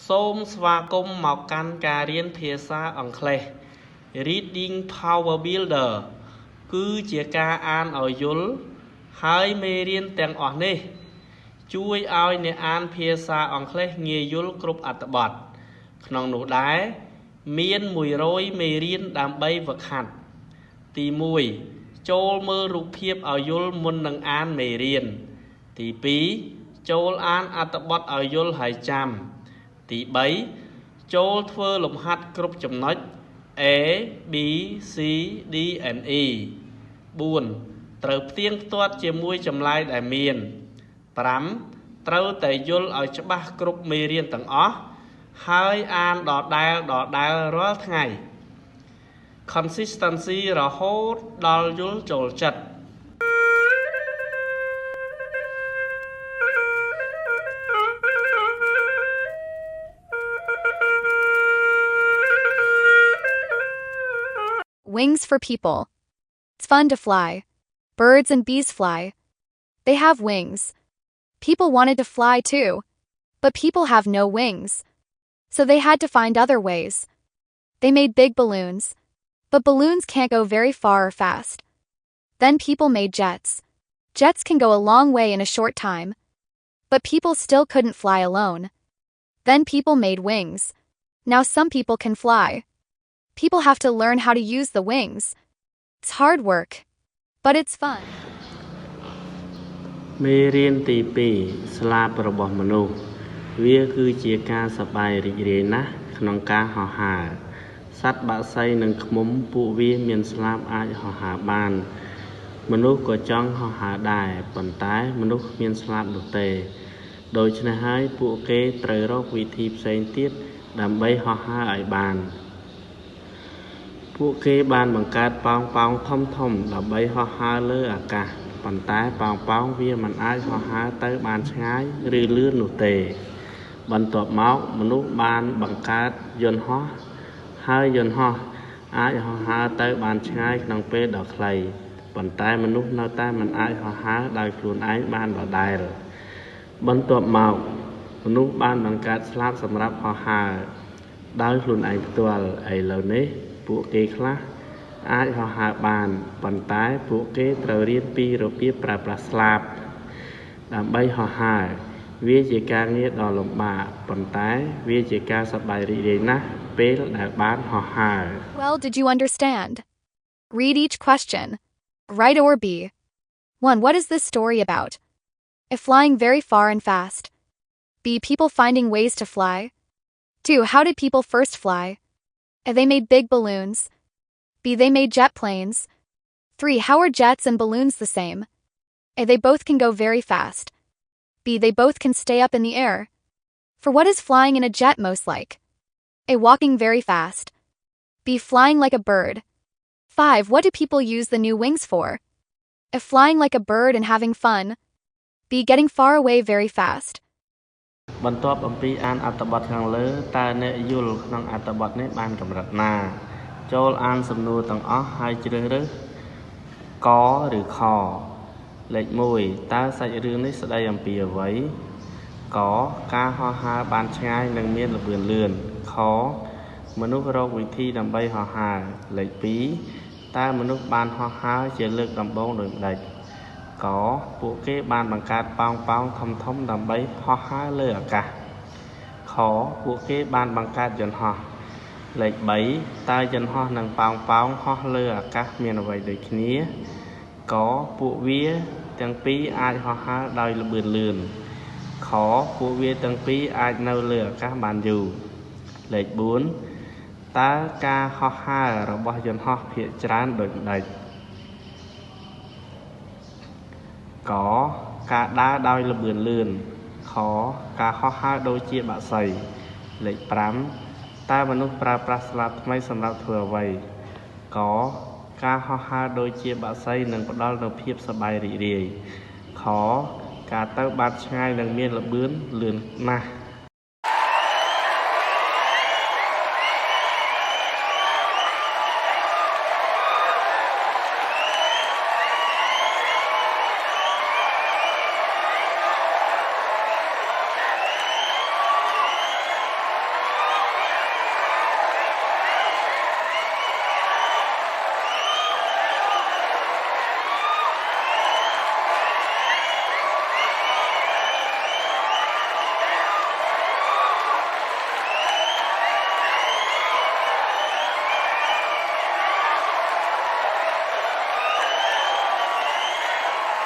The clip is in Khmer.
សូមស្វាគមន៍មកកាន់ការរៀនភាសាអង់គ្លេស Reading Power Builder គឺជាការអានឲ្យយល់ហើយមេរៀនទាំងអស់នេះជួយឲ្យអ្នកអានភាសាអង់គ្លេសងាយយល់គ្រប់អត្ថបទក្នុងនោះដែរមាន100មេរៀនដើម្បីហ្វឹកហាត់ទី1ចូលមើលរូបភាពឲ្យយល់មុននឹងអានមេរៀនទី2ចូលអានអត្ថបទឲ្យយល់ហើយចាំទី3ចូលធ្វើលំហាត់គ្រប់ចំណុច A B C D and E 4ត្រូវផ្ទៀងផ្ទាត់ជាមួយចម្លើយដែលមាន5ត្រូវតែយល់ឲ្យច្បាស់គ្រប់មេរៀនទាំងអស់ហើយអានដដែលរាល់ថ្ងៃ Consistency រហូតដល់យល់ចូលចិត្ត Wings for people. It's fun to fly. Birds and bees fly. They have wings. People wanted to fly too, but people have no wings. So they had to find other ways. They made big balloons, but balloons can't go very far or fast. Then people made jets. Jets can go a long way in a short time, but people still couldn't fly alone. Then people made wings. Now some people can fly. People have to learn how to use the wings. It's hard work, but it's fun. មេរៀនទី2ស្លាបរបស់មនុស្សវាគឺជាការសប្បាយរីករាយណាស់ក្នុងការហោះហើរសត្វបក្សីនិងឃ្មុំពួកវាមានស្លាបអាចហោះហើរបានមនុស្សក៏ចង់ហោះហើរដែរប៉ុន្តែមនុស្សគ្មានស្លាបនោះទេដូច្នេះហើយពួកគេត្រូវរកវិធីផ្សេងទៀតដើម្បីហោះហើរឲ្យបានពួកគេបានបង្កើតប៉ោងធំដើម្បីហោះហើរលើអាកាសប៉ុន្តែប៉ោងវាមិនអាចហោះហើរទៅបានឆ្ងាយឬលឿននោះទេបន្ទាប់មកមនុស្សបានបង្កើតយន្តហោះហើយយន្តហោះអាចហោះហើរទៅបានឆ្ងាយក្នុងពេលដ៏ខ្លីប៉ុន្តែមនុស្សនៅតែមិនអាចហោះហើរដោយខ្លួនឯងបានដដែលបន្ទាប់មកមនុស្សបានបង្កើតស្លាបសម្រាប់ហោះហើរដោយខ្លួនឯងផ្ទាល់ឥឡូវនេះពួកគេខ្លះអាចហោះហើរបានប៉ុន្តែពួកគេត្រូវរៀនពីរបៀបប្រើប្រាស់ស្លាបដើម្បីហោះហើរវាជាការងារដ៏លំបាកប៉ុន្តែវាជាការសប្បាយរីករាយណាស់ពេលដែលបានហោះហើរ Well, did you understand? Read each question. Right or B. 1. What is this story about? A. Flying very far and fast. B. People finding ways to fly. 2. How did people first fly? A. They made big balloons. B. They made jet planes. 3. How are jets and balloons the same? A. They both can go very fast. B. They both can stay up in the air. For what is flying in a jet most like? A. Walking very fast. B. Flying like a bird. 5. What do people use the new wings for? A. Flying like a bird and having fun. B. Getting far away very fast. បន្ទាប់អំពីអានអត្ថបទខាងលើតើអ្នកយល់ក្នុងអត្ថបទនេះបានកម្រិតណាចូលអានសំណួរទាំងអស់ហើយជ្រើសរើសកឬខលេខ1តើសាច់រឿងនេះស្ដីអំពីអ្វីកការហោះហើរបានឆ្ងាយនិងមានល្បឿនលឿនខមនុស្សរកវិធីដើម្បីហោះហើរលេខ2តើមនុស្សបានហោះហើរជាលើកដំបូងដូចម្តេចកពួកគេបានបង្កើតប៉ោងធំដើម្បីហោះហើរលើអាកាសខពួកគេបានបង្កើតយន្តហោះលេខ3តើយន្តហោះនិងប៉ោងហោះលើអាកាសមានអ្វីដូចគ្នាកពួកវាទាំងពីរអាចហោះហើរដោយល្បឿនលឿនខពួកវាទាំងពីរអាចនៅលើអាកាសបានយូរលេខ4តើការហោះហើររបស់យន្តហោះភាគច្រើនដូចម្តេចកការដើរដោយល្បឿនលឿនខការហោះហើរដូចជាបក្សីលេខ5តើមនុស្សប្រើប្រាស់ស្លាបថ្មីសម្រាប់ធ្វើអ្វីកការហោះហើរដូចជាបក្សីនឹងផ្ដល់នូវភាពសប្បាយរីករាយខការទៅបានឆ្ងាយនិងមានល្បឿនលឿនណាស់